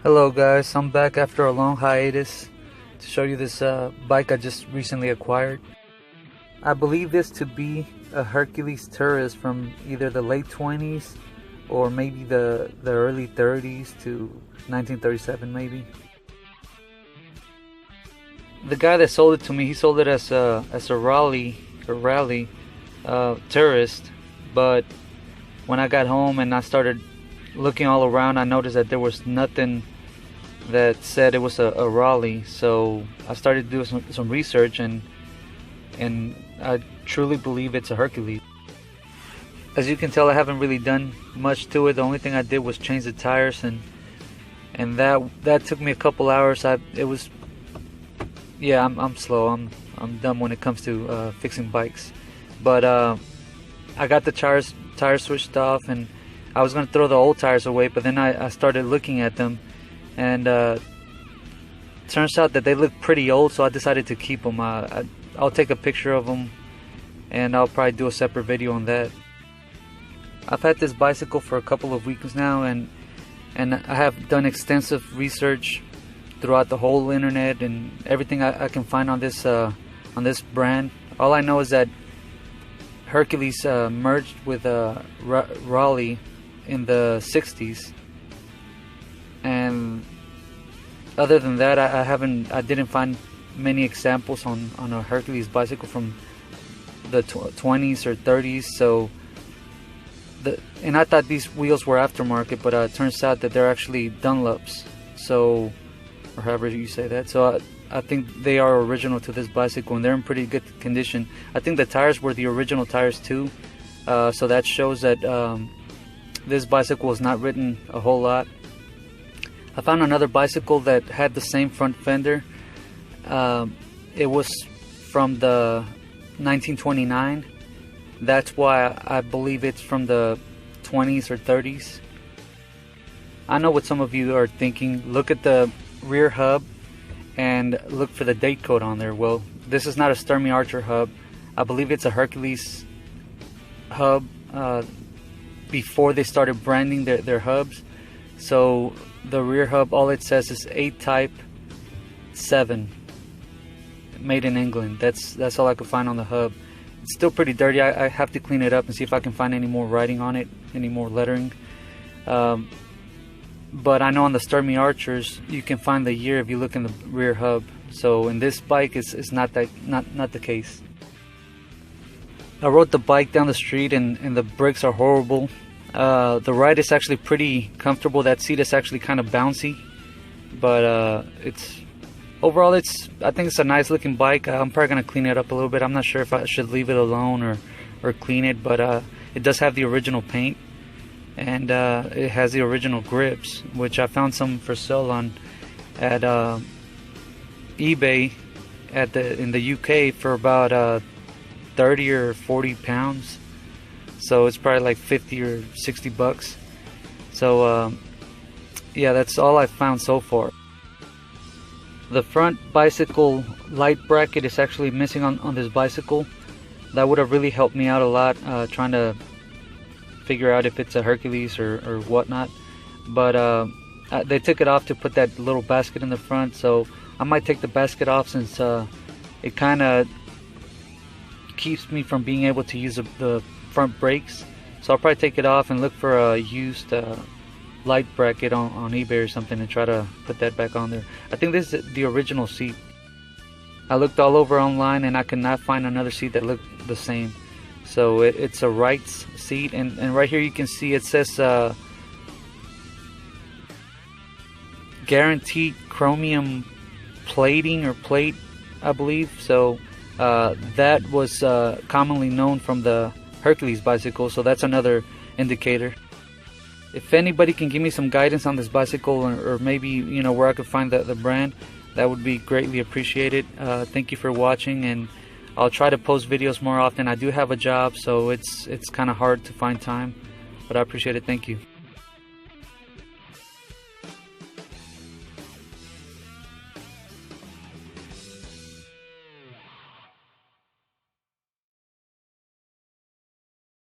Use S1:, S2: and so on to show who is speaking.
S1: Hello guys, I'm back after a long hiatus to show you this bike I just recently acquired. I believe this to be a Hercules Tourist from either the late 20s or maybe the early 30s to 1937 maybe. The guy that sold it to me, he sold it as a Raleigh Tourist, but when I got home and I started looking all around, I noticed that there was nothing that said it was a Raleigh. So I started doing some research, and I truly believe it's a Hercules. As you can tell, I haven't really done much to it. The only thing I did was change the tires, and that took me a couple hours. I'm slow. I'm dumb when it comes to fixing bikes. But I got the tires switched off, and I was gonna throw the old tires away, but then I started looking at them, and turns out that they look pretty old, so I decided to keep them. I'll take a picture of them, and I'll probably do a separate video on that. I've had this bicycle for a couple of weeks now, and I have done extensive research throughout the whole internet and everything I can find on this brand. All I know is that Hercules merged with Raleigh in the 60s, and other than that, I didn't find many examples on a Hercules bicycle from the 20s or 30s. So and I thought these wheels were aftermarket, but it turns out that they're actually Dunlops, so, or however you say that. So I think they are original to this bicycle, and they're in pretty good condition. I think the tires were the original tires too, so that shows that this bicycle was not ridden a whole lot. I found another bicycle that had the same front fender. It was from the 1929. That's why I believe it's from the 20s or 30s. I know what some of you are thinking. Look at the rear hub and look for the date code on there. Well, this is not a Sturmey Archer hub. I believe it's a Hercules hub before they started branding their hubs. So the rear hub, all it says is 8 type 7, made in England. That's all I could find on the hub. It's still pretty dirty. I have to clean it up and see if I can find any more writing on it, any more lettering. But I know on the Sturmey Archers you can find the year if you look in the rear hub. So in this bike it's not the case. I rode the bike down the street, and the brakes are horrible. The ride is actually pretty comfortable. That seat is actually kind of bouncy, but overall I think it's a nice looking bike. I'm probably gonna clean it up a little bit. I'm not sure if I should leave it alone or clean it, but it does have the original paint, and it has the original grips, which I found some for sale at eBay in the UK for about 30 or 40 pounds. So it's probably like 50 or 60 bucks. So yeah, that's all I've found so far. The front bicycle light bracket is actually missing on this bicycle. That would have really helped me out a lot, trying to figure out if it's a Hercules or whatnot. But they took it off to put that little basket in the front, so I might take the basket off, since it kind of keeps me from being able to use the front brakes. So I'll probably take it off and look for a used light bracket on eBay or something and try to put that back on there. I think this is the original seat. I looked all over online and I could not find another seat that looked the same. So it's a Wright's seat, and right here you can see it says guaranteed chromium plating or plate, I believe. So that was commonly known from the Hercules bicycle, so that's another indicator. If anybody can give me some guidance on this bicycle, or maybe where I could find the brand, that would be greatly appreciated. Thank you for watching, and I'll try to post videos more often. I do have a job, so it's kind of hard to find time, but I appreciate it. Thank you.